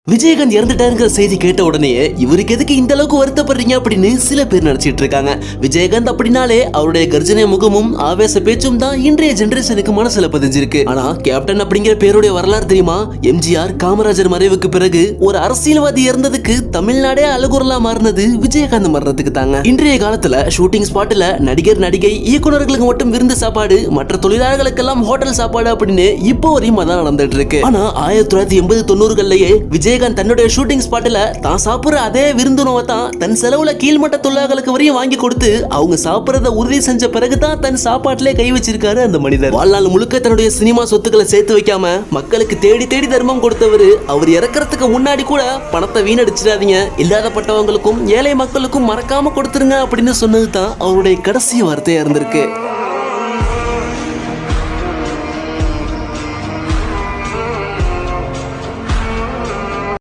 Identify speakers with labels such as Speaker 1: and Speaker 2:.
Speaker 1: விஜயகாந்த் இறந்துட்டாருங்கிற செய்தி கேட்ட உடனே இவருக்கு எதுக்கு இந்த அளவுக்கு வருத்தப்படுறீங்க அப்படின்னு சில பேர் நினைச்சிட்டு இருக்காங்க. விஜயகாந்த் அப்படின்னாலே அவருடைய கர்ஜனை முகமும் ஆவேச பேச்சும் தான் இன்றைய ஜெனரேஷனுக்கு மனசுல பதிஞ்சிருக்கு. ஆனா கேப்டன் அப்படிங்கிற பேருடைய வரலாறு தெரியுமா? எம்ஜிஆர் காமராஜர் மறைவுக்கு பிறகு ஒரு அரசியல்வாதி இறந்ததுக்கு தமிழ்நாடே அழகுறலா மாறினது விஜயகாந்த் மரணத்துக்கு தாங்க. இன்றைய காலத்துல ஷூட்டிங் ஸ்பாட்ல நடிகர் நடிகை இயக்குநர்களுக்கு மட்டும் விருந்து சாப்பாடு, மற்ற தொழிலாளர்களுக்கெல்லாம் ஹோட்டல் சாப்பாடு அப்படின்னு இப்போ வரையும் அதான் நடந்துட்டு இருக்கு. ஆனா 1980-90களிலேயே விஜயகாந்த் தன்னுடைய ஷூட்டிங் ஸ்பாட்ல தான் சாப்பிடுற அதே விருந்துணவை தான் தன் செலவுல கீழ்மட்ட தொழிலாளர்களுக்கு வரையும் வாங்கி கொடுத்து அவங்க சாப்பிடுறத உறுதி செஞ்ச பிறகுதான் தன் சாப்பாட்டிலே கை வச்சிருக்காரு அந்த மனிதர். வாழ்நாள் முழுக்க தன்னுடைய சினிமா சொத்துக்களை சேர்த்து வைக்காம மக்களுக்கு தேடி தேடி தர்மம் கொடுத்தவரு அவர் இறக்கிறதுக்கு முன்னாடி கூட பணத்தை வீணடிச்சிடாதீங்க, இல்லாதப்பட்டவங்களுக்கும் ஏழை மக்களுக்கும் மறக்காம கொடுத்துருங்க அப்படின்னு சொன்னது தான் அவருடைய கடைசி வார்த்தையா இருந்திருக்கு.